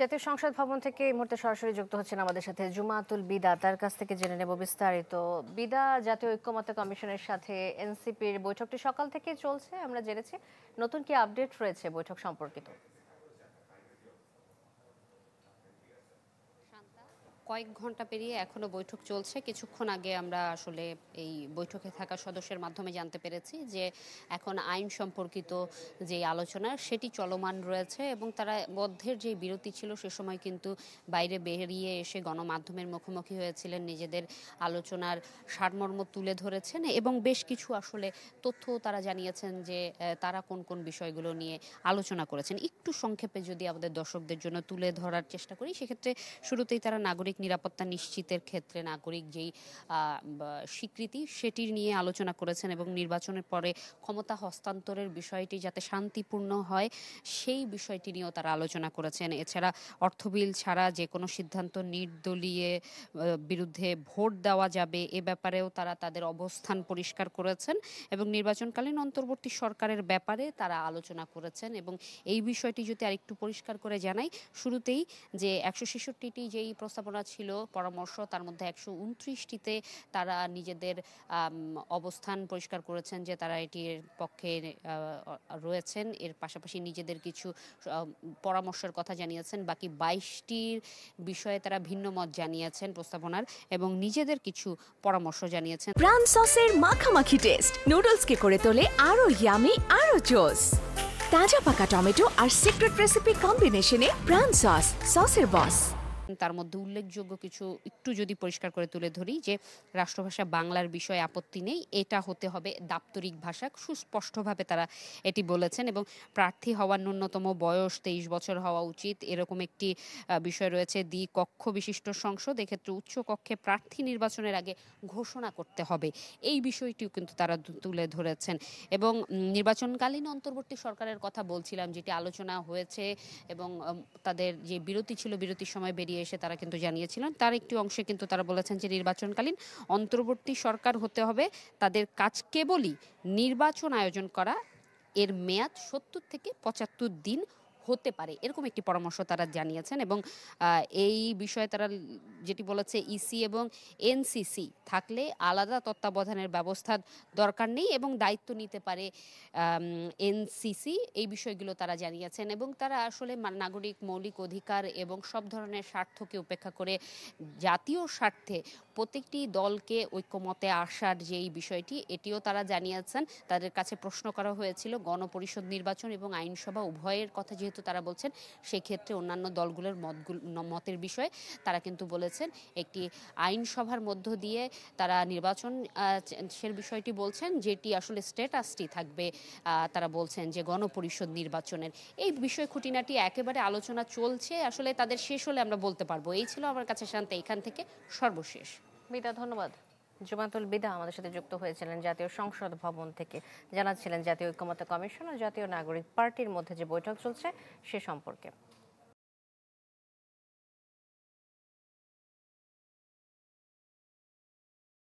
জাতীয় সংসদ ভবন থেকে এই মুহূর্তে সরাসরি যুক্ত হচ্ছেন আমাদের সাথে জুমাতুল বিদা। তার কাছ থেকে জেনে নেব বিস্তারিত। বিদা, জাতীয় ঐক্যমত্য কমিশনের সাথে এনসিপির বৈঠকটি সকাল থেকে চলছে, আমরা জেনেছি। নতুন কি আপডেট রয়েছে বৈঠক সম্পর্কিত? কয়েক ঘন্টা পেরিয়ে এখনো বৈঠক চলছে। কিছুক্ষণ আগে আমরা আসলে এই বৈঠকে থাকা সদস্যের মাধ্যমে জানতে পেরেছি যে এখন আইন সম্পর্কিত যে আলোচনা সেটি চলমান রয়েছে এবং তারা মধ্যের যে বিরতি ছিল সে সময় কিন্তু বাইরে বেরিয়ে এসে গণমাধ্যমের মুখোমুখি হয়েছিলেন, নিজেদের আলোচনার সারমর্ম তুলে ধরেছেন এবং বেশ কিছু আসলে তথ্য তারা জানিয়েছেন যে তারা কোন কোন বিষয়গুলো নিয়ে আলোচনা করেছেন। একটু সংক্ষেপে যদি আমাদের দর্শকদের জন্য তুলে ধরার চেষ্টা করি, সেক্ষেত্রে শুরুতেই তারা নাগরিক নিরাপত্তা নিশ্চিতের ক্ষেত্রে নাগরিক যেই স্বীকৃতি সেটি নিয়ে আলোচনা করেছেন এবং নির্বাচনের পরে ক্ষমতা হস্তান্তরের বিষয়টি যাতে শান্তিপূর্ণ হয় সেই বিষয়টি নিয়েও তারা আলোচনা করেছেন। এছাড়া অর্থবিল ছাড়া যে কোনো সিদ্ধান্ত নির্দলীয় বিরুদ্ধে ভোট দেওয়া যাবে এ ব্যাপারেও তারা তাদের অবস্থান পরিষ্কার করেছেন এবং নির্বাচনকালীন অন্তর্বর্তী সরকারের ব্যাপারে তারা আলোচনা করেছেন। এবং এই বিষয়টি যদি আরেকটু পরিষ্কার করে জানাই, শুরুতেই যে 166টি যেই প্রস্তাবনা ছিল পরামর্শ, তার মধ্যে 129টিতে তারা নিজেদের অবস্থান পরিষ্কার করেছেন যে তারা এটির পক্ষে রয়েছেন। এর পাশাপাশি নিজেদের কিছু পরামর্শের কথা জানিয়েছেন। বাকি 22টির বিষয়ে তারা ভিন্ন মত জানিয়েছেন প্রস্তাবনার এবং নিজেদের কিছু পরামর্শ জানিয়েছেন। প্রাণ সসের মাখামাখি টেস্ট নুডলসকে করে তোলে আরো ইয়ামি আরো জোস। তাজা পাকা টমেটো আর সিক্রেট রেসিপি কম্বিনেশনে প্রাণ সসের বস। তার মধ্যে উল্লেখযোগ্য কিছু একটু যদি পরিষ্কার করে তুলে ধরি, যে রাষ্ট্রভাষা বাংলার বিষয়ে আপত্তি নেই, এটা হতে হবে দাপ্তরিক ভাষা, সুস্পষ্টভাবে তারা এটি বলেছেন। এবং প্রার্থী হওয়ার ন্যূনতম বয়স 23 বছর হওয়া উচিত, এরকম একটি বিষয় রয়েছে। দ্বিকক্ষ বিশিষ্ট সংসদ, এক্ষেত্রে উচ্চ কক্ষে প্রার্থী নির্বাচনের আগে ঘোষণা করতে হবে, এই বিষয়টিও কিন্তু তারা তুলে ধরেছেন। এবং নির্বাচনকালীন অন্তর্বর্তী সরকারের কথা বলছিলাম, যেটি আলোচনা হয়েছে এবং তাদের যে বিরতি ছিল বিরতির সময় বেরিয়ে এসে তারা কিন্তু জানিয়েছিলেন, তার একটি অংশে কিন্তু তারা বলেছেন যে নির্বাচনকালীন অন্তর্বর্তী সরকার হতে হবে, তাদের কাজ কেবলই নির্বাচন আয়োজন করা, এর মেয়াদ 70 থেকে 75 দিন হতে পারে, এরকম একটি পরামর্শ তারা জানিয়েছেন। এবং এই বিষয়ে তারা যেটি বলেছে, ইসি এবং এনসিসি থাকলে আলাদা তত্ত্বাবধানের ব্যবস্থা দরকার নেই এবং দায়িত্ব নিতে পারে এনসিসি, এই বিষয়গুলো তারা জানিয়েছেন। এবং তারা আসলে নাগরিক মৌলিক অধিকার এবং সব ধরনের স্বার্থকে উপেক্ষা করে জাতীয় স্বার্থে প্রত্যেকটি দলকে ঐক্যমতে আসার যেই বিষয়টি, এটিও তারা জানিয়েছেন। তাদের কাছে প্রশ্ন করা হয়েছিল গণপরিষদ নির্বাচন এবং আইনসভা উভয়ের কথা যেহেতু তারা বলছেন, সেক্ষেত্রে অন্যান্য দলগুলোর মতের বিষয়ে তারা কিন্তু বলেছেন একটি আইনসভার মধ্য দিয়ে তারা নির্বাচন সে বিষয়টি বলছেন, যেটি আসলে স্ট্যাটাসটি থাকবে তারা বলছেন যে গণপরিষদ নির্বাচনের। এই বিষয় খুঁটিনাটি একেবারে আলোচনা চলছে, আসলে তাদের শেষ হলে আমরা বলতে পারবো। এই ছিল আমার কাছে শান্তি এখান থেকে সর্বশেষ। বিদা, ধন্যবাদ। জুমাতুল বিদা আমাদের সাথে যুক্ত হয়েছিলেন জাতীয় সংসদ ভবন থেকে, জানাচ্ছিলেন জাতীয় ঐক্যমত্য কমিশন ও জাতীয় নাগরিক পার্টির মধ্যে যে বৈঠক চলছে সে সম্পর্কে।